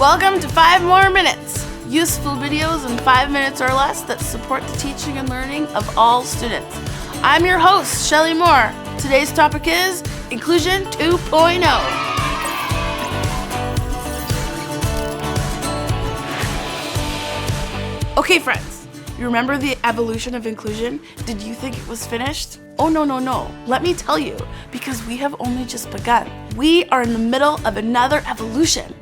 Welcome to 5 More Minutes, useful videos in 5 minutes or less that support the teaching and learning of all students. I'm your host, Shelly Moore. Today's topic is Inclusion 2.0. Okay, friends, you remember the evolution of inclusion? Did you think it was finished? Oh, no. Let me tell you, because we have only just begun. We are in the middle of another evolution.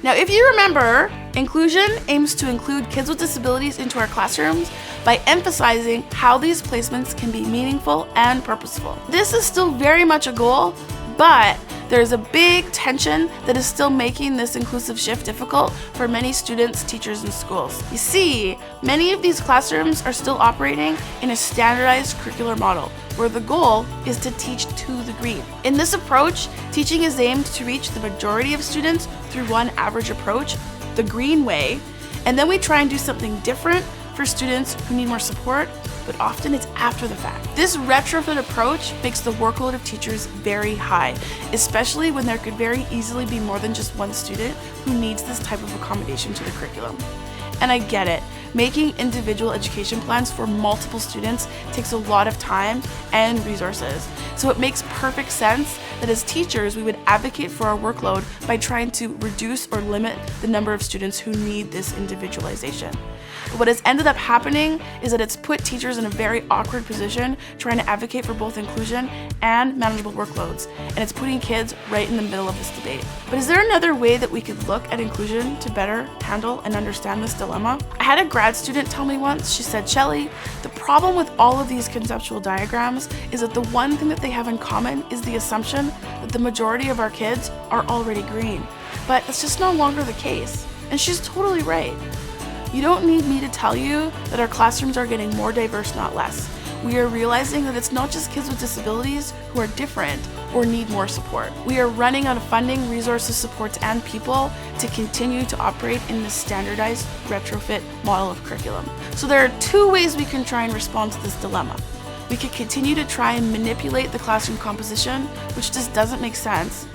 Now, if you remember, inclusion aims to include kids with disabilities into our classrooms by emphasizing how these placements can be meaningful and purposeful. This is still very much a goal, but there's a big tension that is still making this inclusive shift difficult for many students, teachers, and schools. You see, many of these classrooms are still operating in a standardized curricular model, where the goal is to teach to the green. In this approach, teaching is aimed to reach the majority of students through one average approach, the green way, and then we try and do something different for students who need more support, but often it's after the fact. This retrofit approach makes the workload of teachers very high, especially when there could very easily be more than just one student who needs this type of accommodation to the curriculum. And I get it, making individual education plans for multiple students takes a lot of time and resources. So it makes perfect sense that as teachers, we would advocate for our workload by trying to reduce or limit the number of students who need this individualization. But what has ended up happening is that it's put teachers in a very awkward position trying to advocate for both inclusion and manageable workloads, and it's putting kids right in the middle of this debate. But is there another way that we could look at inclusion to better handle and understand this dilemma? I had a grad student tell me once, she said, Shelly, the problem with all of these conceptual diagrams is that the one thing that they have in common is the assumption that the majority of our kids are already green. But it's just no longer the case. And she's totally right. You don't need me to tell you that our classrooms are getting more diverse, not less. We are realizing that it's not just kids with disabilities who are different or need more support. We are running out of funding, resources, supports, and people to continue to operate in this standardized retrofit model of curriculum. So there are 2 ways we can try and respond to this dilemma. We could continue to try and manipulate the classroom composition, which just doesn't make sense.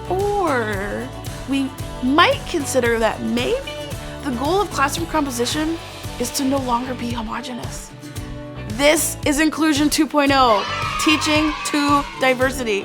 Or we might consider that maybe the goal of classroom composition is to no longer be homogeneous. This is Inclusion 2.0, teaching to diversity.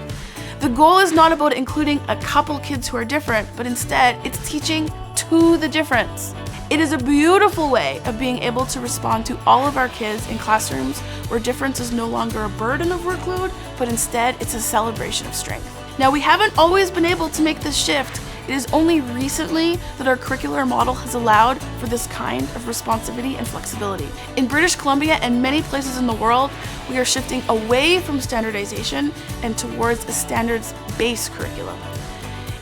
The goal is not about including a couple kids who are different, but instead it's teaching to the difference. It is a beautiful way of being able to respond to all of our kids in classrooms where difference is no longer a burden of workload, but instead it's a celebration of strength. Now, we haven't always been able to make this shift. It is only recently that our curricular model has allowed for this kind of responsivity and flexibility. In British Columbia and many places in the world, we are shifting away from standardization and towards a standards-based curriculum.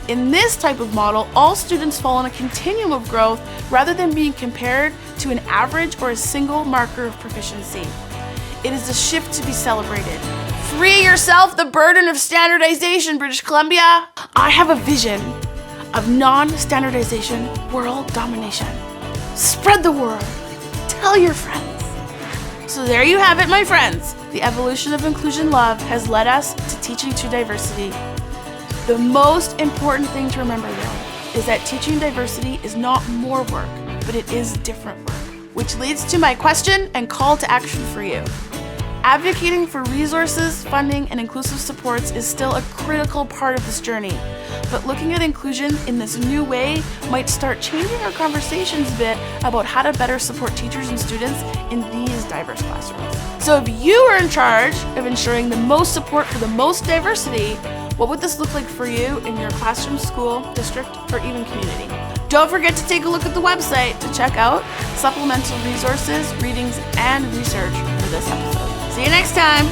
In this type of model, all students fall on a continuum of growth rather than being compared to an average or a single marker of proficiency. It is a shift to be celebrated. Free yourself the burden of standardization, British Columbia. I have a vision of non-standardization world domination. Spread the word. Tell your friends. So there you have it, my friends. The evolution of inclusion love has led us to teaching to diversity. The most important thing to remember, though, is that teaching diversity is not more work, but it is different work. Which leads to my question and call to action for you. Advocating for resources, funding, and inclusive supports is still a critical part of this journey, but looking at inclusion in this new way might start changing our conversations a bit about how to better support teachers and students in these diverse classrooms. So if you are in charge of ensuring the most support for the most diversity, what would this look like for you in your classroom, school, district, or even community? Don't forget to take a look at the website to check out supplemental resources, readings, and research for this episode. See you next time.